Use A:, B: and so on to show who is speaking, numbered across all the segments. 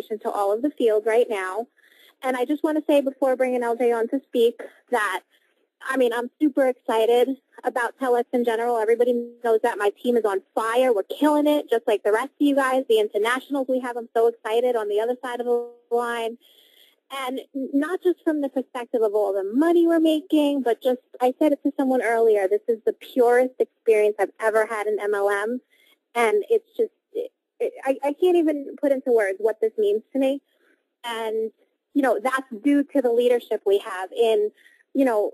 A: to all of the field right now. And I just want to say before bringing LJ on to speak that, I mean, I'm super excited about Telex in general. Everybody knows that my team is on fire. We're killing it, just like the rest of you guys, the internationals we have. I'm so excited on the other side of the line. And not just from the perspective of all the money we're making, but just, I said it to someone earlier, this is the purest experience I've ever had in MLM. And it's just, I can't even put into words what this means to me. And, you know, that's due to the leadership we have in, you know,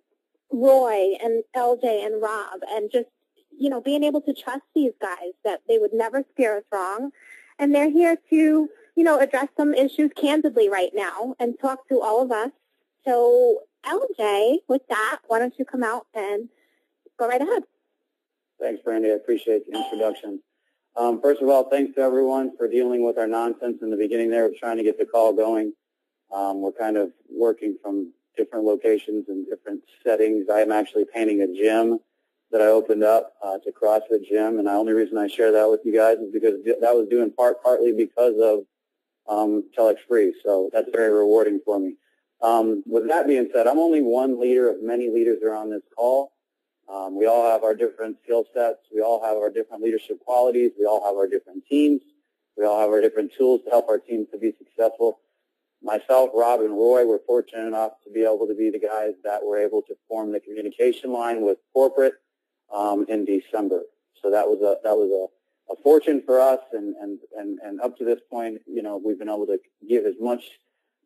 A: Roy and LJ and Rob, and just, you know, being able to trust these guys that they would never steer us wrong. And they're here to, you know, address some issues candidly right now and talk to all of us. So, LJ, with that, why don't you come out and go right ahead.
B: Thanks, Brandy. I appreciate the introduction. First of all, thanks to everyone for dealing with our nonsense in the beginning there of trying to get the call going. We're kind of working from different locations and different settings. I am actually painting a gym that I opened up. It's a CrossFit gym, and the only reason I share that with you guys is because that was due in partly because of TelexFREE, so that's very rewarding for me. With that being said, I'm only one leader of many leaders that are on this call. We all have our different skill sets. We all have our different leadership qualities. We all have our different teams. We all have our different tools to help our teams to be successful. Myself, Rob, and Roy were fortunate enough to be able to be the guys that were able to form the communication line with corporate in December. So that was a fortune for us, and up to this point, you know, we've been able to give as much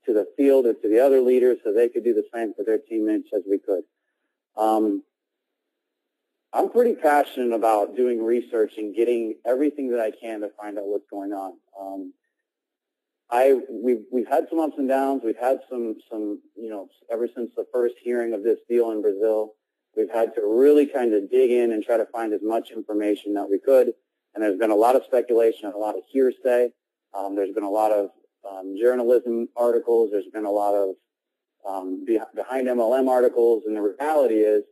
B: to the field and to the other leaders so they could do the same for their teammates as we could. I'm pretty passionate about doing research and getting everything that I can to find out what's going on. We've had some ups and downs. We've had some, you know, ever since the first hearing of this deal in Brazil, we've had to really kind of dig in and try to find as much information that we could. And there's been a lot of speculation and a lot of hearsay. There's been a lot of journalism articles. There's been a lot of behind MLM articles. And the reality is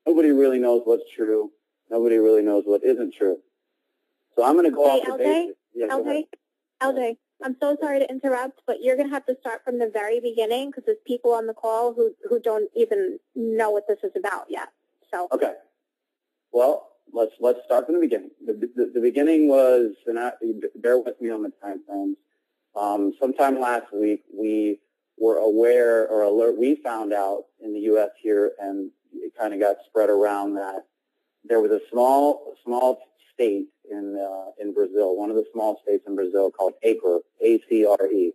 B: nobody really knows what's true. Nobody really knows what isn't true. So I'm going to go off the basics. Yeah,
A: LJ, I'm so sorry to interrupt, but you're going to have to start from the very beginning because there's people on the call who don't even know what this is about yet. So
B: okay. Well, let's start from the beginning. The beginning was, and bear with me on the time frames. Sometime last week, we were aware or alert. We found out in the U.S. here, and it kind of got spread around that there was a small state in Brazil, one of the small states in Brazil called ACRE, A-C-R-E.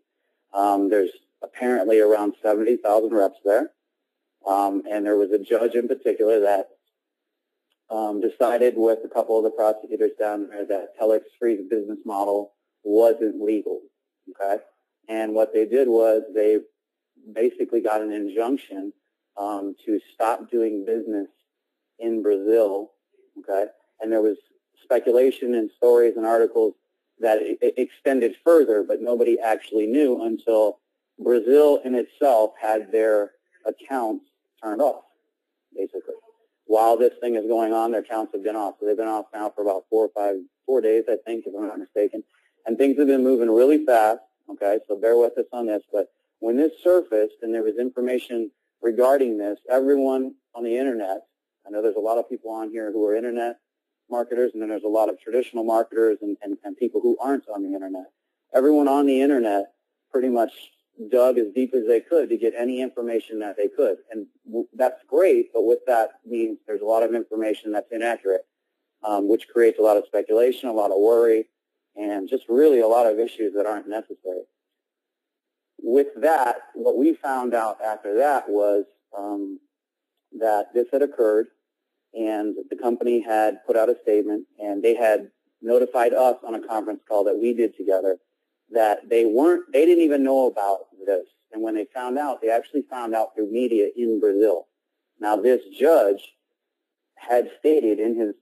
B: There's apparently around 70,000 reps there, and there was a judge in particular that decided with a couple of the prosecutors down there that TelexFREE's business model wasn't legal, okay? And what they did was they basically got an injunction to stop doing business in Brazil, okay? And there was speculation and stories and articles that it extended further, but nobody actually knew until Brazil in itself had their accounts turned off, basically. While this thing is going on, their accounts have been off. So they've been off now for about 4 days, I think, if I'm not mistaken. And things have been moving really fast, okay? So bear with us on this. But when this surfaced and there was information regarding this, everyone on the Internet, I know there's a lot of people on here who are Internet marketers, and then there's a lot of traditional marketers and people who aren't on the Internet. Everyone on the Internet pretty much dug as deep as they could to get any information that they could. And that's great, but with that means there's a lot of information that's inaccurate, which creates a lot of speculation, a lot of worry, and just really a lot of issues that aren't necessary. With that, what we found out after that was that this had occurred, and the company had put out a statement, and they had notified us on a conference call that we did together that they didn't even know about this. And when they found out, they actually found out through media in Brazil. Now, this judge had stated in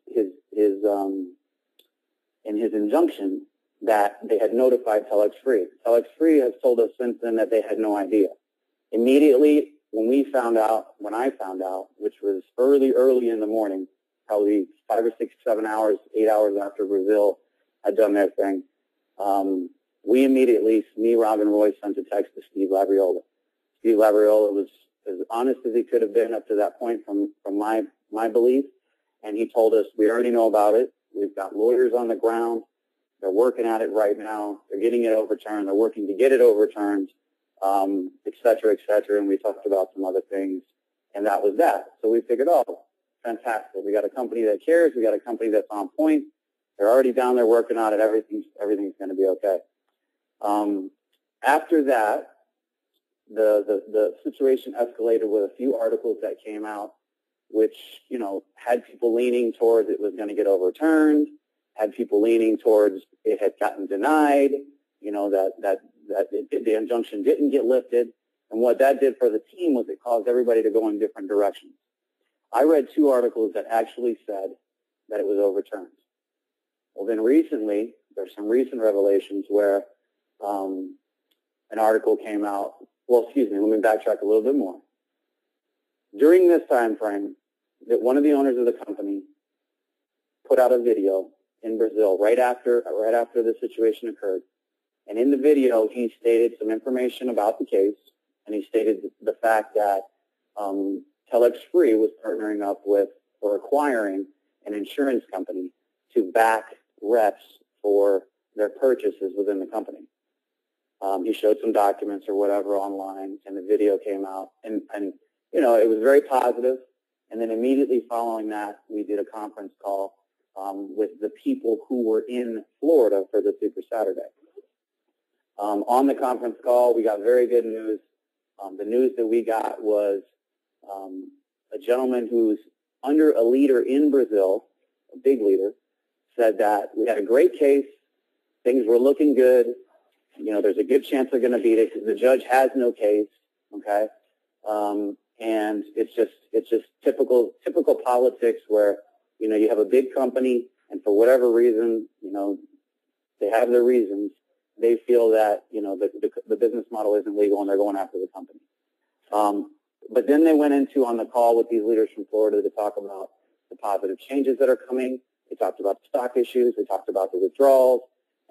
B: his injunction that they had notified TelexFREE. TelexFREE has told us since then that they had no idea. Immediately, when I found out, which was early in the morning, probably 5 or 6, 7 hours, 8 hours after Brazil had done their thing, we immediately, me, Rob, and Roy, sent a text to Steve Labriola. Steve Labriola was as honest as he could have been up to that point from my belief, and he told us, we already know about it. We've got lawyers on the ground. They're working at it right now. They're getting it overturned. They're working to get it overturned, et cetera, and we talked about some other things, and that was that. So we figured, oh, fantastic. We got a company that cares. We got a company that's on point. They're already down there working on it. Everything's going to be okay. After that, the situation escalated with a few articles that came out, which, had people leaning towards it was going to get overturned, had people leaning towards it had gotten denied, that the injunction didn't get lifted. And what that did for the team was it caused everybody to go in different directions. I read 2 articles that actually said that it was overturned. Well, then recently, there's some recent revelations where an article came out. Well, excuse me, let me backtrack a little bit more. During this time frame, that one of the owners of the company put out a video in Brazil right after the situation occurred. And in the video, he stated some information about the case, and he stated the fact that TelexFREE was partnering up with or acquiring an insurance company to back reps for their purchases within the company. He showed some documents or whatever online, and the video came out, and it was very positive. And then immediately following that, we did a conference call with the people who were in Florida for the Super Saturday. On the conference call, we got very good news. The news that we got was a gentleman who's under a leader in Brazil, a big leader, said that we had a great case, things were looking good, there's a good chance they're going to beat it because the judge has no case, okay? And it's just typical politics where, you have a big company and for whatever reason, they have their reasons. They feel that, the business model isn't legal and they're going after the company. But then they went into on the call with these leaders from Florida to talk about the positive changes that are coming. They talked about the stock issues. They talked about the withdrawals.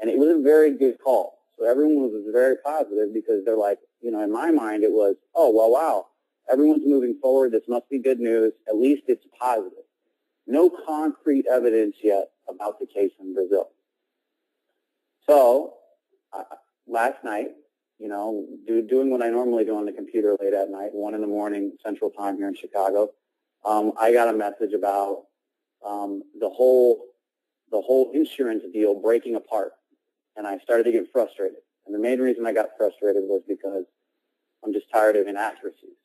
B: And it was a very good call. So everyone was very positive because they're like, in my mind it was, oh, well, wow, everyone's moving forward. This must be good news. At least it's positive. No concrete evidence yet about the case in Brazil. So last night, doing what I normally do on the computer late at night, 1 in the morning Central Time here in Chicago, I got a message about the whole insurance deal breaking apart, and I started to get frustrated. And the main reason I got frustrated was because I'm just tired of inaccuracies.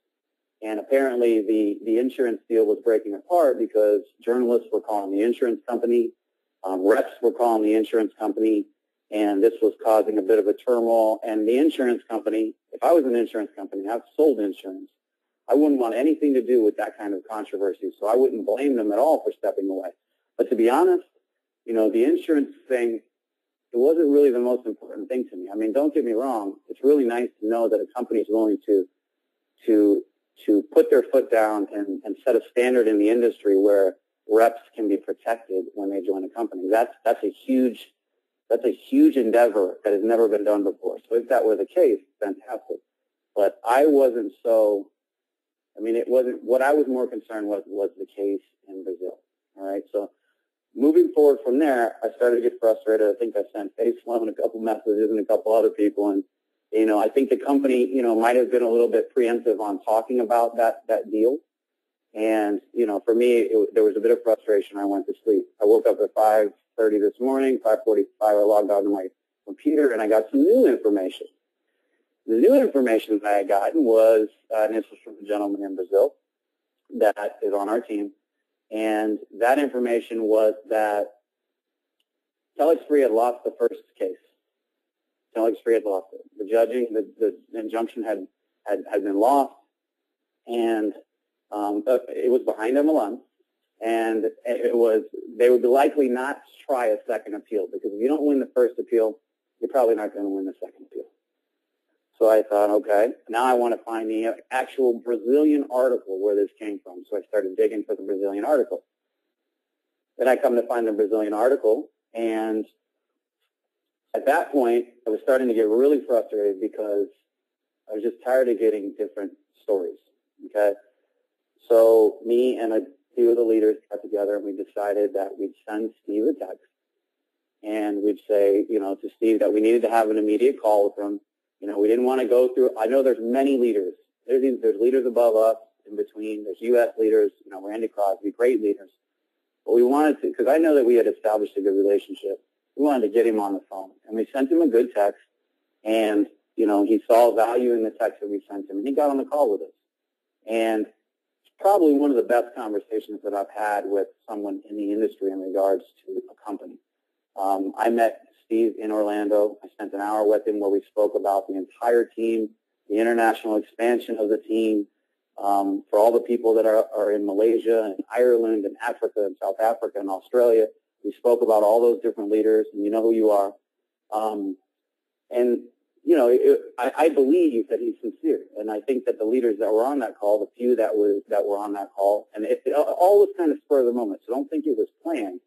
B: And apparently the insurance deal was breaking apart because journalists were calling the insurance company, reps were calling the insurance company, and this was causing a bit of a turmoil. And the insurance company, if I was an insurance company, I've sold insurance, I wouldn't want anything to do with that kind of controversy, so I wouldn't blame them at all for stepping away. But to be honest, the insurance thing, it wasn't really the most important thing to me. I mean, don't get me wrong. It's really nice to know that a company is willing to put their foot down and set a standard in the industry where reps can be protected when they join a company. That's a huge endeavor that has never been done before. So if that were the case, fantastic. But I wasn't so. I mean, it wasn't. What I was more concerned was the case in Brazil. All right. So moving forward from there, I started to get frustrated. I think I sent Facebook and a couple messages and a couple other people, and I think the company, might have been a little bit preemptive on talking about that deal. And, for me, there was a bit of frustration. I went to sleep. I woke up at 5:30 this morning, 5:45. I logged on to my computer, and I got some new information. The new information that I had gotten was, and this was from a gentleman in Brazil that is on our team, and that information was that TelexFREE had lost the first case. TelexFREE had lost it. The judging, the injunction had been lost, and it was behind MLM, and they would likely not try a second appeal, because if you don't win the first appeal, you're probably not going to win the second appeal. So I thought, okay, now I want to find the actual Brazilian article where this came from. So I started digging for the Brazilian article. Then I come to find the Brazilian article, and At that point, I was starting to get really frustrated because I was just tired of getting different stories, okay? So me and a few of the leaders got together and we decided that we'd send Steve a text and we'd say, to Steve that we needed to have an immediate call with him. We didn't want to go through, I know there's many leaders. There's leaders above us, in between, there's U.S. leaders, Randy Crosby, great leaders. But we wanted to, because I know that we had established a good relationship, we wanted to get him on the phone. And we sent him a good text, and, he saw value in the text that we sent him, and he got on the call with us. And it's probably one of the best conversations that I've had with someone in the industry in regards to a company. I met Steve in Orlando. I spent an hour with him where we spoke about the entire team, the international expansion of the team, for all the people that are in Malaysia and Ireland and Africa and South Africa and Australia. We spoke about all those different leaders, and you know who you are. I believe that he's sincere, and I think that the leaders that were on that call, the few that were on that call, and it all was kind of spur of the moment, so don't think it was planned.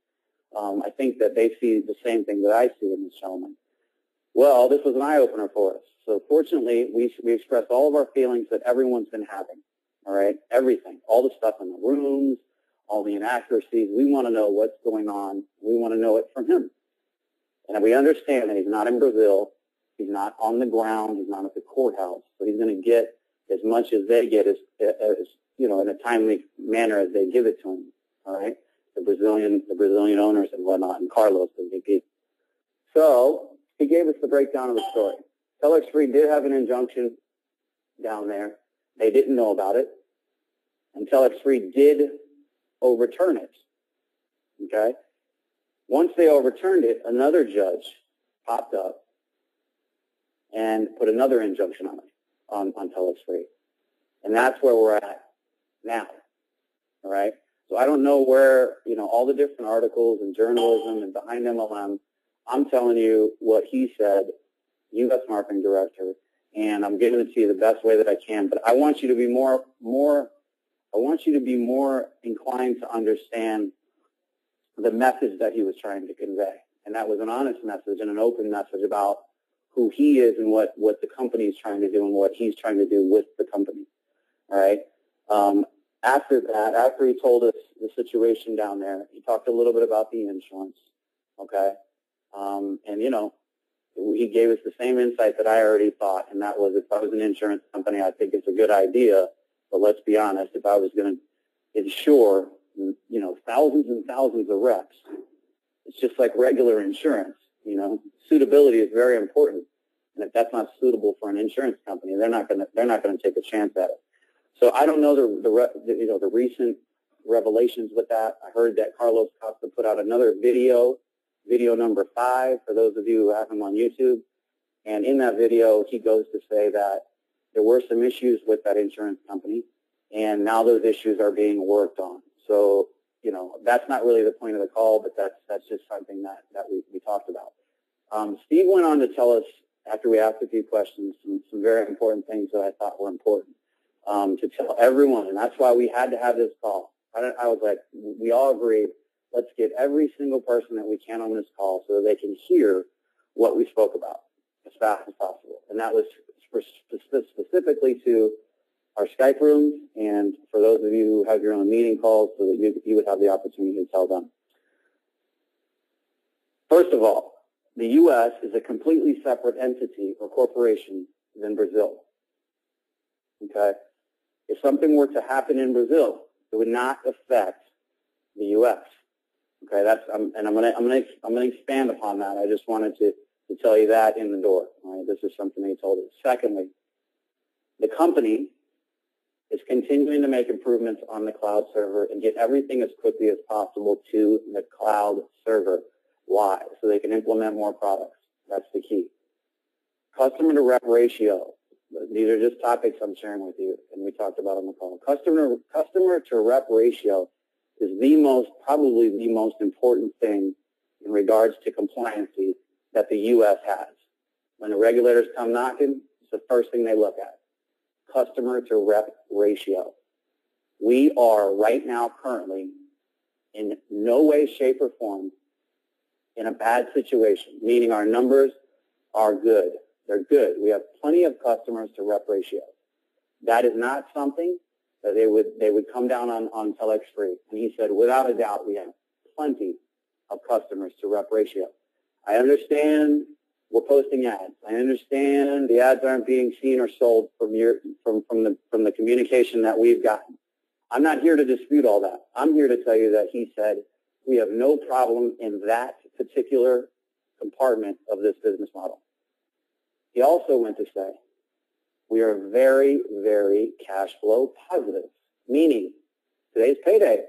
B: I think that they see the same thing that I see in this gentleman. Well, this was an eye-opener for us. So fortunately, we expressed all of our feelings that everyone's been having, all right? Everything, all the stuff in the rooms, all the inaccuracies. We want to know what's going on. We want to know it from him. And we understand that he's not in Brazil. He's not on the ground. He's not at the courthouse. So he's going to get as much as they get as in a timely manner as they give it to him, all right? The Brazilian owners and whatnot, and Carlos, the VP. So he gave us the breakdown of the story. TelexFREE did have an injunction down there. They didn't know about it. And TelexFREE did overturn it. Okay? Once they overturned it, another judge popped up and put another injunction on it, on TelexFREE. And that's where we're at now. All right? So I don't know where, all the different articles and journalism and behind MLM, I'm telling you what he said, U.S. marketing director, and I'm giving it to you the best way that I can. But I want you to be more inclined to understand the message that he was trying to convey. And that was an honest message and an open message about who he is and what the company is trying to do and what he's trying to do with the company. All right? After that, after he told us the situation down there, he talked a little bit about the insurance, okay? He gave us the same insight that I already thought, and that was if I was an insurance company, I think it's a good idea, but let's be honest, if I was going to insure, thousands and thousands of reps, it's just like regular insurance, Suitability is very important, and if that's not suitable for an insurance company, they're not going to take a chance at it. So I don't know the recent revelations with that. I heard that Carlos Costa put out another video number 5, for those of you who have him on YouTube. And in that video, he goes to say that there were some issues with that insurance company, and now those issues are being worked on. So, that's not really the point of the call, but that's just something that we talked about. Steve went on to tell us, after we asked a few questions, some very important things that I thought were important. To tell everyone, and that's why we had to have this call. I was like, we all agreed, let's get every single person that we can on this call so that they can hear what we spoke about as fast as possible. And that was specifically to our Skype rooms and for those of you who have your own meeting calls so that you would have the opportunity to tell them. First of all, the U.S. is a completely separate entity or corporation than Brazil. Okay? If something were to happen in Brazil, it would not affect the U.S. Okay, I'm going to expand upon that. I just wanted to tell you that in the door. All right? This is something he told us. Secondly, the company is continuing to make improvements on the cloud server and get everything as quickly as possible to the cloud server. Why? So they can implement more products. That's the key. Customer to rep ratio. These are just topics I'm sharing with you, and we talked about on the call. Customer to rep ratio is probably the most important thing in regards to compliancy that the U.S. has. When the regulators come knocking, it's the first thing they look at. Customer to rep ratio. We are right now currently in no way, shape, or form in a bad situation, meaning our numbers are good. They're good. We have plenty of customers to rep ratio. That is not something that they would come down on TelexFREE. And he said, without a doubt, we have plenty of customers to rep ratio. I understand we're posting ads. I understand the ads aren't being seen or sold from the communication that we've gotten. I'm not here to dispute all that. I'm here to tell you that he said we have no problem in that particular compartment of this business model. He also went to say we are very, very cash flow positive, meaning today's payday.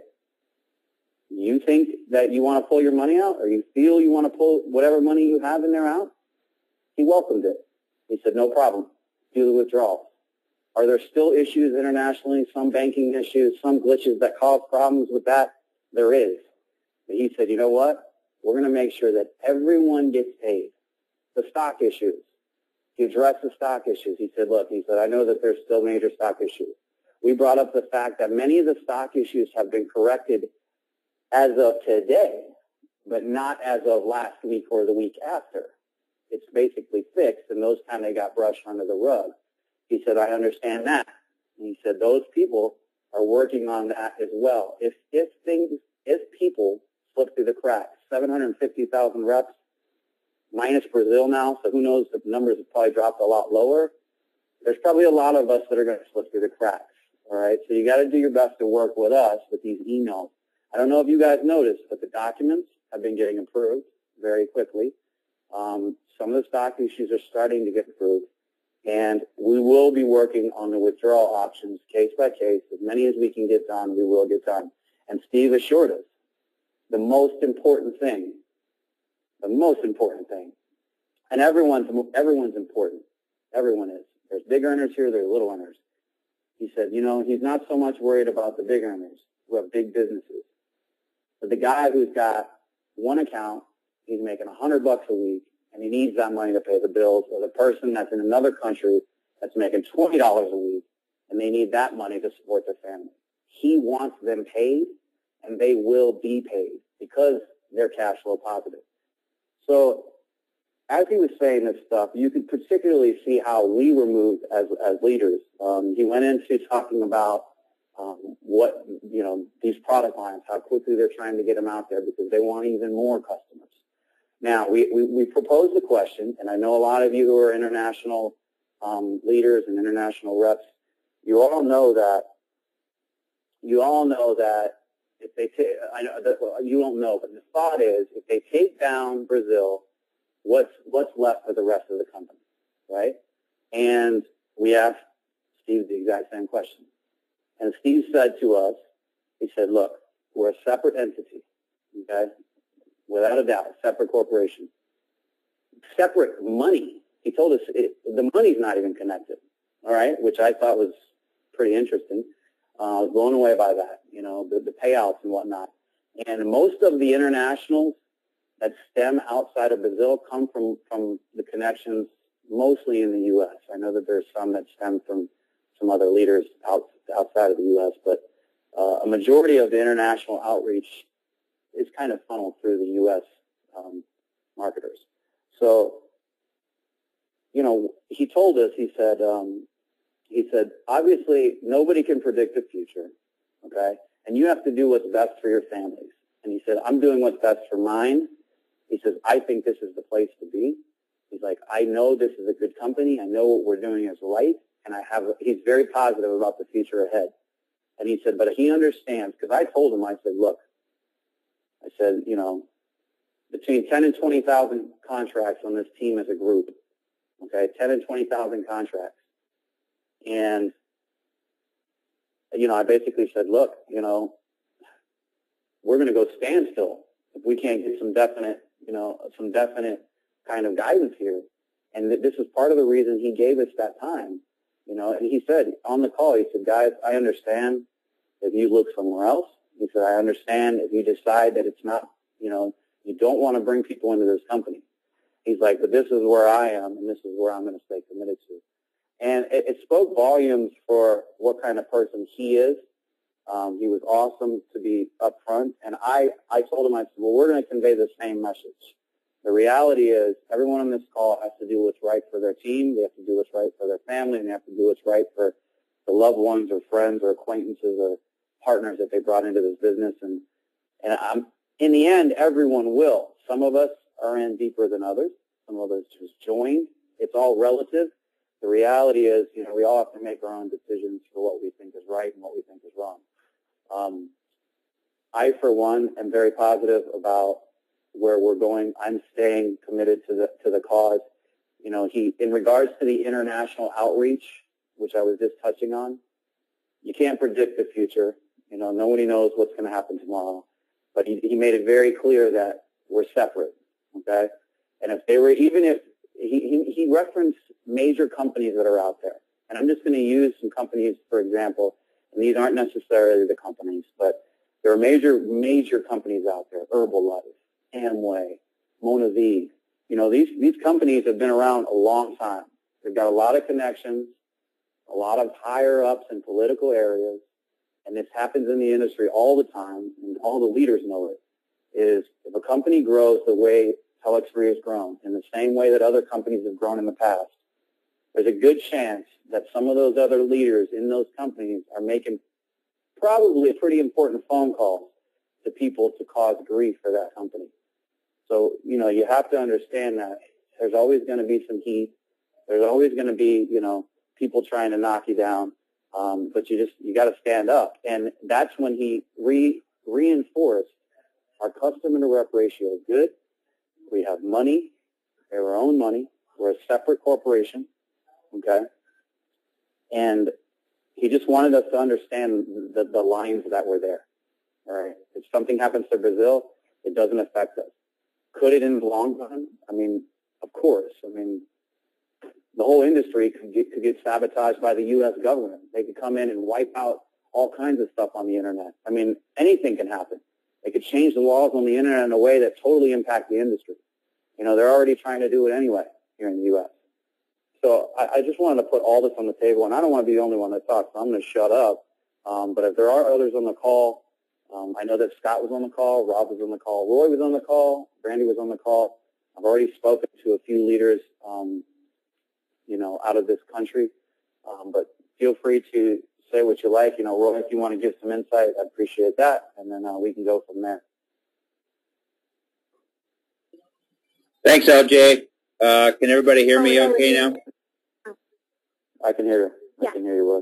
B: You think that you want to pull your money out, or you feel you want to pull whatever money you have in there out? He welcomed it. He said, no problem. Do the withdrawal. Are there still issues internationally, some banking issues, some glitches that cause problems with that? There is. But he said, you know what? We're going to make sure that everyone gets paid. The stock issues. He addressed the stock issues. He said, look, he said, I know that there's still major stock issues. We brought up the fact that many of the stock issues have been corrected as of today, but not as of last week or the week after. It's basically fixed, and those kind of got brushed under the rug. He said, I understand that. And he said, those people are working on that as well. If people slip through the cracks, 750,000 reps, minus Brazil now, so who knows, the numbers have probably dropped a lot lower. There's probably a lot of us that are going to slip through the cracks, all right? So you got to do your best to work with us with these emails. I don't know if you guys noticed, but the documents have been getting improved very quickly. Some of the stock issues are starting to get improved, and we will be working on the withdrawal options case by case. As many as we can get done, we will get done. And Steve assured us the most important thing, and everyone's important. Everyone is. There's big earners here, there's little earners. He said, you know, he's not so much worried about the big earners who have big businesses. But the guy who's got one account, he's making $100 a week, and he needs that money to pay the bills, or the person that's in another country that's making $20 a week, and they need that money to support their family. He wants them paid, and they will be paid because they're cash flow positive. So as he was saying this stuff, you could particularly see how we were moved as leaders. He went into talking about what, you know, these product lines, how quickly they're trying to get them out there because they want even more customers. Now, we proposed the question, and I know a lot of you who are international leaders and international reps, you all know that if they take, I know that, well, you don't know, but the thought is if they take down Brazil, what's left for the rest of the company, right? And we asked Steve the exact same question. And Steve said to us, he said, look, we're a separate entity, okay? Without a doubt, separate corporation. Separate money. He told us the money's not even connected, all right, which I thought was pretty interesting. I was blown away by that, you know, the payouts and whatnot. And most of the internationals that stem outside of Brazil come from the connections mostly in the U.S. I know that there's some that stem from some other leaders outside of the U.S., but a majority of the international outreach is kind of funneled through the U.S. Marketers. So, you know, he told us, he said, obviously nobody can predict the future, okay? And you have to do what's best for your families. And he said, I'm doing what's best for mine. He says, I think this is the place to be. He's like, I know this is a good company. I know what we're doing is right. And he's very positive about the future ahead. And he said, but he understands, because I told him, I said, look, I said, you know, between 10 and 20,000 contracts on this team as a group, okay, 10 and 20,000 contracts. And, you know, I basically said, look, you know, we're going to go standstill if we can't get some definite, you know, some definite kind of guidance here. And this is part of the reason he gave us that time, you know. And he said on the call, he said, guys, I understand if you look somewhere else. He said, I understand if you decide that it's not, you know, you don't want to bring people into this company. He's like, but this is where I am, and this is where I'm going to stay committed to. And it spoke volumes for what kind of person he is. He was awesome to be upfront, and I told him, I said, well, we're going to convey the same message. The reality is everyone on this call has to do what's right for their team. They have to do what's right for their family, and they have to do what's right for the loved ones or friends or acquaintances or partners that they brought into this business. And in the end, everyone will. Some of us are in deeper than others. Some of us just joined. It's all relative. The reality is, we all have to make our own decisions for what we think is right and what we think is wrong. I, for one, am very positive about where we're going. I'm staying committed to the cause. In regards to the international outreach, which I was just touching on, you can't predict the future. Nobody knows what's going to happen tomorrow. But he made it very clear that we're separate, okay? And if they were, even if he referenced major companies that are out there, and I'm just going to use some companies, for example, and these aren't necessarily the companies, but there are major companies out there, Herbalife, Amway, Monaviv. These companies have been around a long time. They've got a lot of connections, a lot of higher-ups in political areas, and this happens in the industry all the time, and all the leaders know it, is if a company grows the way TelexFREE has grown, in the same way that other companies have grown in the past, there's a good chance that some of those other leaders in those companies are making probably a pretty important phone call to people to cause grief for that company. So, you have to understand that there's always going to be some heat. There's always going to be, people trying to knock you down. But you got to stand up. And that's when he reinforced our customer to rep ratio is good. We have money. We have our own money. We're a separate corporation. Okay. And he just wanted us to understand the lines that were there. All right. If something happens to Brazil, it doesn't affect us. Could it in the long run? Of course. The whole industry could get sabotaged by the U.S. government. They could come in and wipe out all kinds of stuff on the Internet. Anything can happen. They could change the laws on the Internet in a way that totally impact the industry. They're already trying to do it anyway here in the U.S. So I just wanted to put all this on the table, and I don't want to be the only one that talks, so I'm going to shut up. But if there are others on the call, I know that Scott was on the call, Rob was on the call, Roy was on the call, Brandy was on the call. I've already spoken to a few leaders, out of this country. But feel free to say what you like. Roy, if you want to give some insight, I appreciate that, and then we can go from there.
C: Thanks, LJ. Can everybody hear me okay now?
B: I can hear you.
A: Yeah.
B: I can hear you, Roy.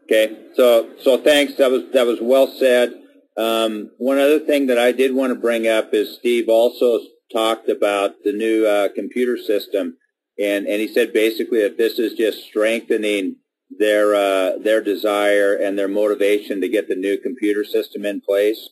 C: Okay. So thanks. That was well said. One other thing that I did want to bring up is Steve also talked about the new computer system, and he said basically that this is just strengthening their desire and their motivation to get the new computer system in place.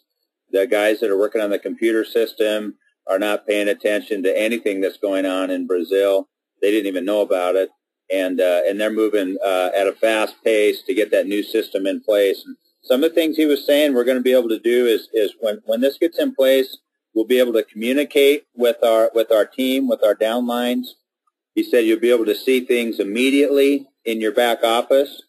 C: The guys that are working on the computer system are not paying attention to anything that's going on in Brazil. They didn't even know about it, and they're moving at a fast pace to get that new system in place. And some of the things he was saying we're going to be able to do is when this gets in place, we'll be able to communicate with our team, with our downlines. He said you'll be able to see things immediately in your back office,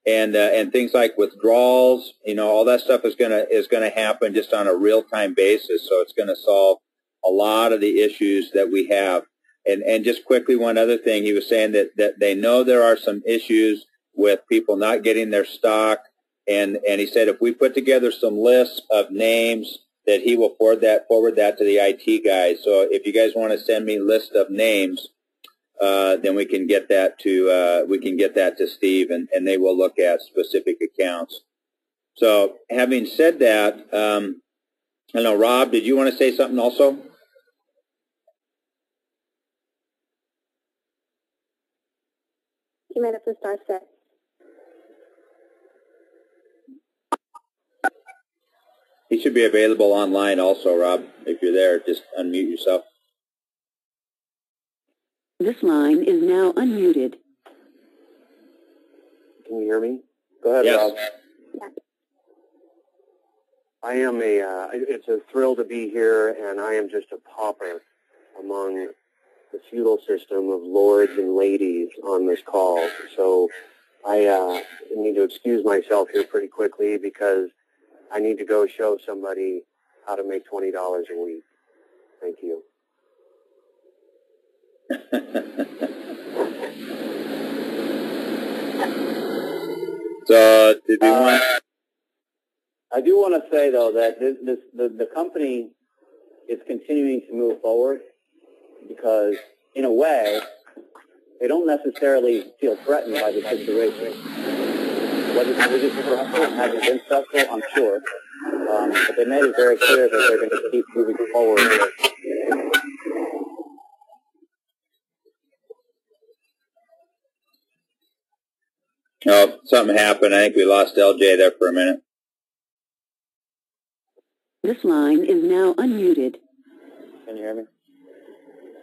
C: and things like withdrawals, all that stuff is gonna happen just on a real-time basis. So it's going to solve a lot of the issues that we have. And just quickly, one other thing, he was saying that they know there are some issues with people not getting their stock, and he said if we put together some lists of names, that he will forward that to the IT guys. So if you guys want to send me a list of names, then we can get that to Steve, and they will look at specific accounts. So having said that, I don't know, Rob, did you want to say something also?
A: You might have to start there.
C: He should be available online also, Rob. If you're there, just unmute yourself.
D: This line is now unmuted.
B: Can you hear me? Go ahead,
C: Yes.
B: Rob.
A: Yeah.
E: I am it's a thrill to be here, and I am just a pauper among the feudal system of lords and ladies on this call. So I need to excuse myself here pretty quickly because I need to go show somebody how to make $20 a week. Thank you.
C: So, did we want?
B: I do want to say though that the company is continuing to move forward because, in a way, they don't necessarily feel threatened by the situation. Whether it's successful and hasn't been successful, I'm sure. But they made it very clear that they're going to keep moving forward.
C: Oh, something happened. I think we lost LJ there for a minute.
D: This line is now unmuted.
B: Can you hear me?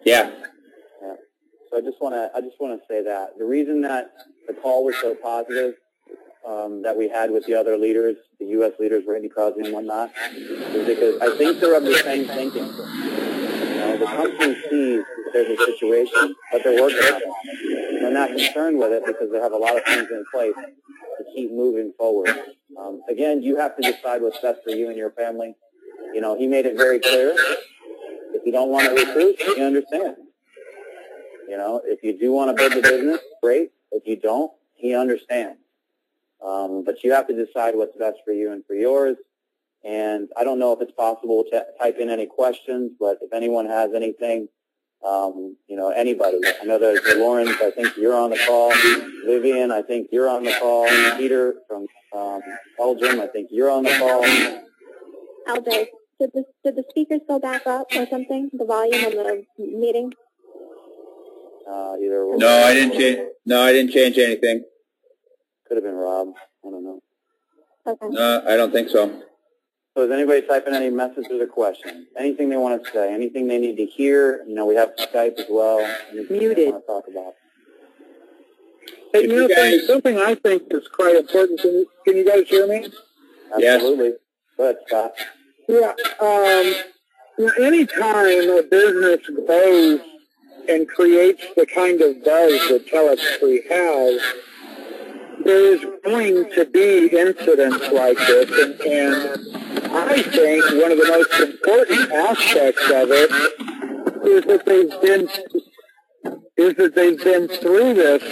C: Yeah.
B: Yeah. So I just want to say that the reason that the call was so positive that we had with the other leaders, the U.S. leaders, Randy Crosby and whatnot, is because I think they're of the same thinking. You know, the company sees there's a situation, but they're working on it. They're not concerned with it because they have a lot of things in place to keep moving forward. Again, you have to decide what's best for you and your family. You know, he made it very clear. If you don't want to recruit, you understand. You know, if you do want to build the business, great. If you don't, he understands. But you have to decide what's best for you and for yours. And I don't know if it's possible to type in any questions, but if anyone has anything, you know, anybody. I know there's Lawrence, I think you're on the call. Vivian, I think you're on the call. Peter from Belgium, I think you're on the call.
A: LJ, did the speakers go back up or something? The volume on the meeting?
C: No, I didn't change. No, I didn't change anything.
B: Could have been Rob. I don't know.
A: Okay.
C: No, I don't think so.
B: So is anybody typing any messages or questions? Anything they want to say? Anything they need to hear? You know, we have Skype as well. Anything
D: Muted.
B: they want to talk about?
F: Hey, you know, something I think is quite important. Can you guys hear me?
B: Absolutely. Yes. Go ahead, Scott.
F: Yeah. Any time a business grows and creates the kind of buzz that TelexFREE has, there is going to be incidents like this, and I think one of the most important aspects of it is that they've been through this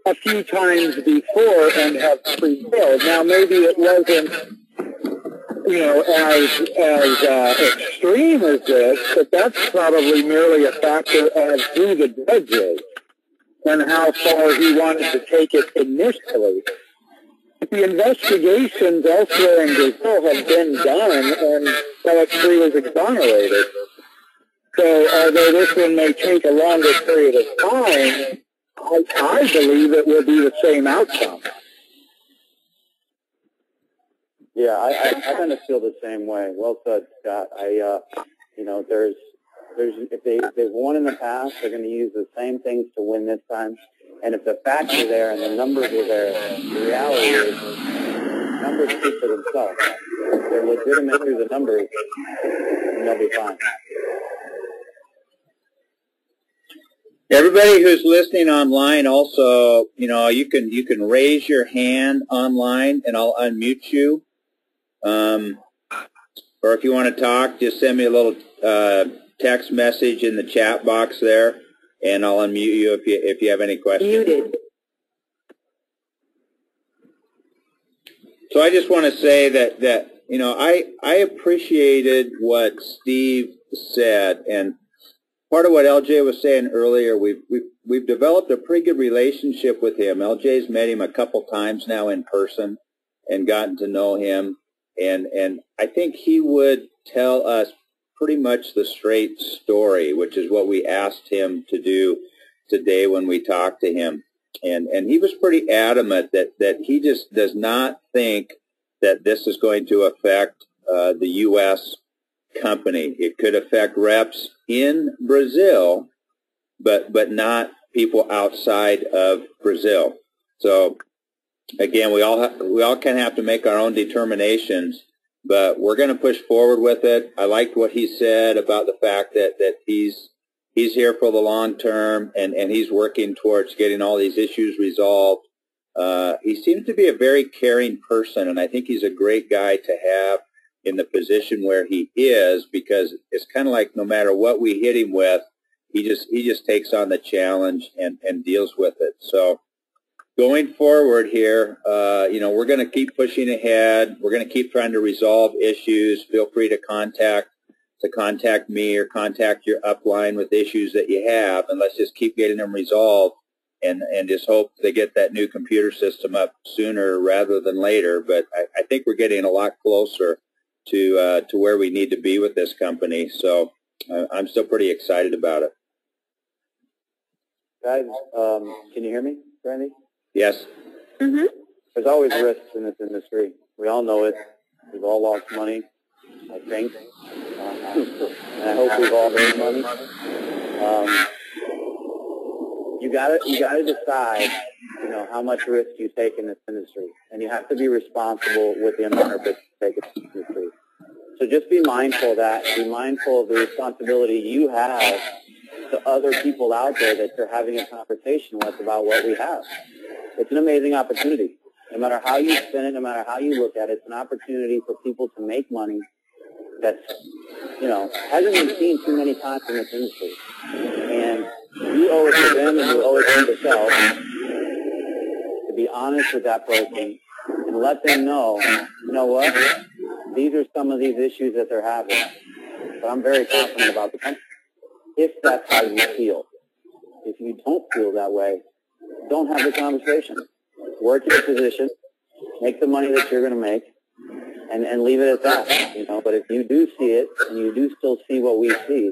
F: a few times before and have prevailed. Now, maybe it wasn't, you know, as extreme as this, but that's probably merely a factor of who the judge is and how far he wanted to take it initially. The investigations elsewhere in Brazil have been done, and TelexFREE was exonerated. So although this one may take a longer period of time, I believe it will be the same outcome.
B: Yeah, I kind of feel the same way. Well said, Scott. You know, if they've won in the past, they're going to use the same things to win this time. And if the facts are there and the numbers are there, the reality is numbers speak for themselves. If they're legitimate through the numbers, then they'll be fine.
C: Everybody who's listening online, also, you know, you can raise your hand online, and I'll unmute you. Or if you want to talk, just send me a little text message in the chat box there, and I'll unmute you if you have any questions.
D: Muted.
C: So I just want to say that you know, I appreciated what Steve said, and part of what LJ was saying earlier, we've developed a pretty good relationship with him. LJ's met him a couple times now in person and gotten to know him, and I think he would tell us pretty much the straight story, which is what we asked him to do today when we talked to him. And he was pretty adamant that he just does not think that this is going to affect the U.S. company. It could affect reps in Brazil, but not people outside of Brazil. So again, we all kind of have to make our own determinations, but we're going to push forward with it. I liked what he said about the fact that he's here for the long term, and he's working towards getting all these issues resolved. He seems to be a very caring person, and I think he's a great guy to have in the position where he is, because it's kind of like no matter what we hit him with, he just takes on the challenge and deals with it. So going forward here, we're going to keep pushing ahead. We're going to keep trying to resolve issues. Feel free to contact me or contact your upline with issues that you have, and let's just keep getting them resolved and just hope they get that new computer system up sooner rather than later. But I think we're getting a lot closer to where we need to be with this company. So I'm still pretty excited about it.
B: Guys, can you hear me, Brandy?
C: Yes.
A: Mm-hmm.
B: There's always risks in this industry. We all know it. We've all lost money, I think. And I hope we've all made money. You gotta decide, how much risk you take in this industry, and you have to be responsible with the amount of risk you take in this industry. So just be mindful of that. Be mindful of the responsibility you have to other people out there that you're having a conversation with about what we have. It's an amazing opportunity. No matter how you spin it, no matter how you look at it, it's an opportunity for people to make money that's, hasn't been seen too many times in this industry. And you owe it to them and you owe it to yourself to be honest with that person and let them know, you know what, these are some of these issues that they're having. But I'm very confident about the company. If that's how you feel. If you don't feel that way, don't have the conversation. Work your position, make the money that you're going to make, and leave it at that. But if you do see it, and you do still see what we see,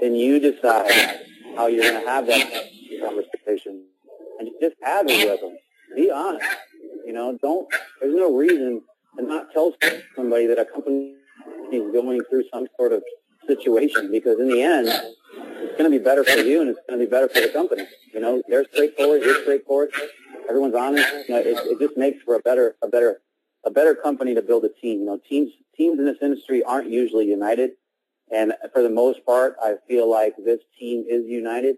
B: then you decide how you're going to have that conversation. And just have it with them. Be honest. There's no reason to not tell somebody that a company is going through some sort of situation, because in the end, it's going to be better for you and it's going to be better for the company. They're straightforward, you're straightforward, everyone's honest. It just makes for a better company to build a team. Teams in this industry aren't usually united, and for the most part, I feel like this team is united.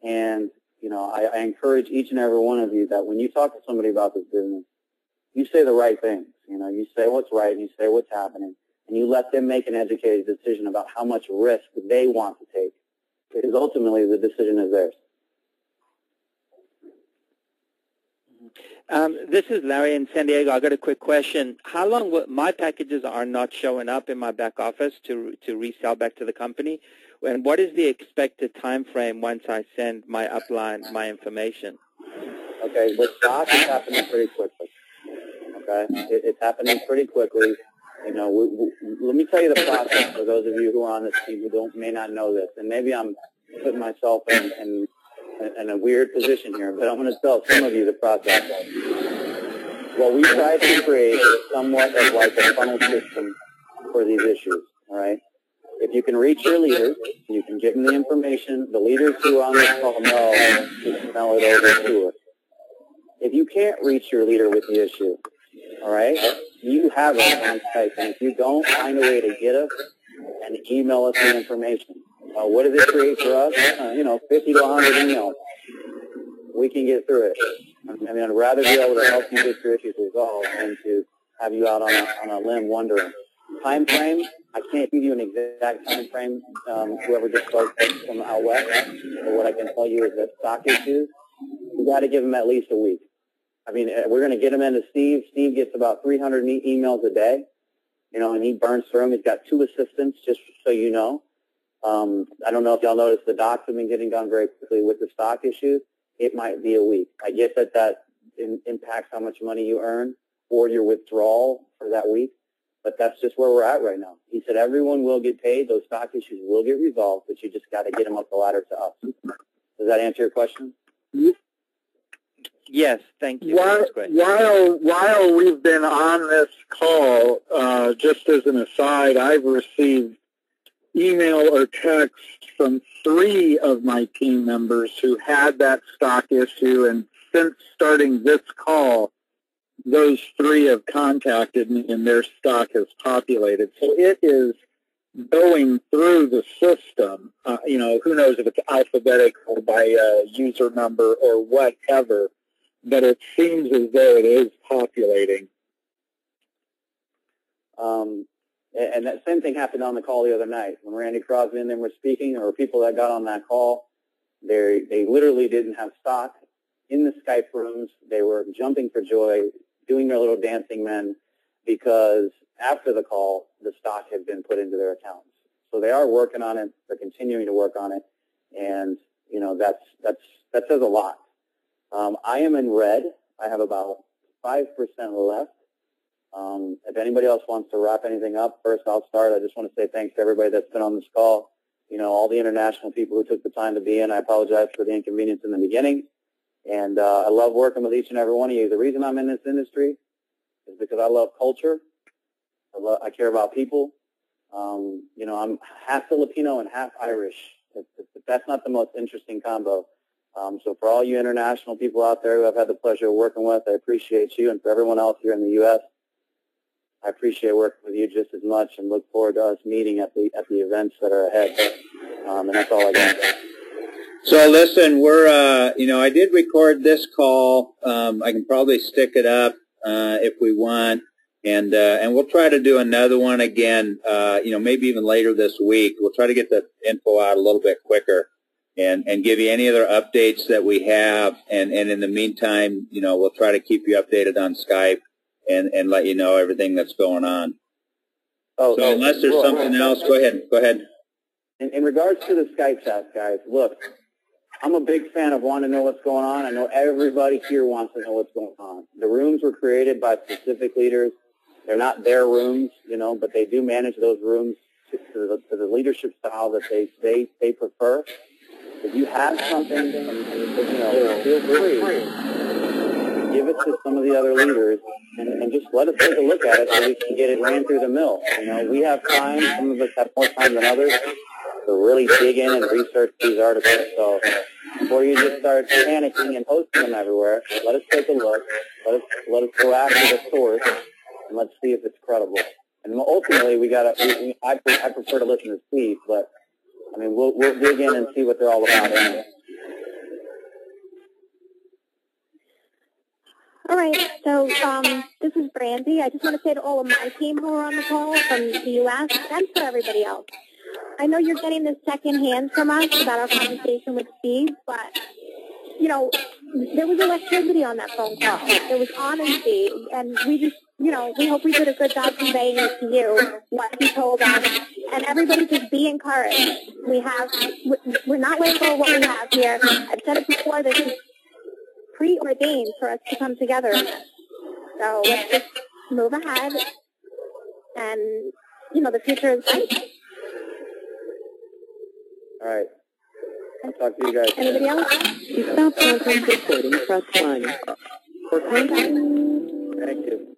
B: And I encourage each and every one of you that when you talk to somebody about this business, you say the right things. You say what's right and you say what's happening, and you let them make an educated decision about how much risk they want to take, because ultimately the decision is theirs.
G: This is Larry in San Diego. I got a quick question. How long will my packages are not showing up in my back office to resell back to the company? And what is the expected time frame once I send my upline my information?
B: Okay, with stock, it's happening pretty quickly. Okay, it's happening pretty quickly. Let me tell you the process for those of you who are on this team who may not know this, and maybe I'm putting myself in a weird position here, but I'm going to tell some of you the process. What we try to create is somewhat of like a funnel system for these issues, all right? If you can reach your leaders, you can give them the information. The leaders who are on this call know you can mail it over to us. If you can't reach your leader with the issue, all right, you have us on Skype, and if you don't find a way to get us and email us the information, what does it create for us? 50 to 100 emails. We can get through it. I'd rather be able to help you get your issues resolved than to have you out on a limb wondering. Time frame, I can't give you an exact time frame, whoever just spoke from out west, but what I can tell you is that stock issues, you got to give them at least a week. We're going to get them into Steve. Steve gets about 300 emails a day, and he burns through them. He's got 2 assistants, just so you know. I don't know if y'all noticed the docs have been getting done very quickly with the stock issues. It might be a week. I get that impacts how much money you earn or your withdrawal for that week, but that's just where we're at right now. He said everyone will get paid. Those stock issues will get resolved, but you just got to get them up the ladder to us. Does that answer your question?
G: Yes, thank you.
F: While we've been on this call, just as an aside, I've received email or text from 3 of my team members who had that stock issue, and since starting this call, those 3 have contacted me and their stock has populated. So it is going through the system. Who knows if it's alphabetical by user number or whatever, but it seems as though it is populating.
B: And that same thing happened on the call the other night. When Randy Crosby and them were speaking, there were people that got on that call. They literally didn't have stock in the Skype rooms. They were jumping for joy, doing their little dancing men, because after the call, the stock had been put into their accounts. So they are working on it. They're continuing to work on it. And, you know, that says a lot. I am in red. I have about 5% left. If anybody else wants to wrap anything up, first I'll start. I just want to say thanks to everybody that's been on this call. You know, all the international people who took the time to be in. I apologize for the inconvenience in the beginning. And I love working with each and every one of you. The reason I'm in this industry is because I love culture. I care about people. You know, I'm half Filipino and half Irish. That's not the most interesting combo. So for all you international people out there who I've had the pleasure of working with, I appreciate you. And for everyone else here in the U.S., I appreciate working with you just as much and look forward to us meeting at the events that are ahead. And that's all I got.
C: So listen, we're, you know, I did record this call. I can probably stick it up if we want. And we'll try to do another one again, you know, maybe even later this week. We'll try to get the info out a little bit quicker and give you any other updates that we have. And in the meantime, you know, we'll try to keep you updated on Skype and let you know everything that's going on. So unless there's something else, go ahead. Go ahead.
B: In regards to the Skype chat, guys, look, I'm a big fan of wanting to know what's going on. I know everybody here wants to know what's going on. The rooms were created by specific leaders. They're not their rooms, you know, but they do manage those rooms to the leadership style that they prefer. If you have something, you know, feel free. Give it to some of the other leaders and just let us take a look at it so we can get it ran through the mill. You know, we have time. Some of us have more time than others to really dig in and research these articles. So before you just start panicking and posting them everywhere, let us take a look. Let us go after the source and let's see if it's credible. And ultimately, I prefer to listen to Steve, but I mean, we'll dig in and see what they're all about anyway.
A: All right, so this is Brandy. I just want to say to all of my team who are on the call from the U.S. and for everybody else, I know you're getting this secondhand from us about our conversation with Steve, but, you know, there was electricity on that phone call. There was honesty, and we just, you know, we hope we did a good job conveying it to you, what he told us, and everybody just be encouraged. We're not letting go of what we have here. I've said it before, this is preordained for us to come together in this. So let's just move ahead, and, you know, the future is bright.
B: All right. I'll talk to you guys.
A: Anybody else?
D: To stop conference recording, press 1. For contact...
B: Thank you.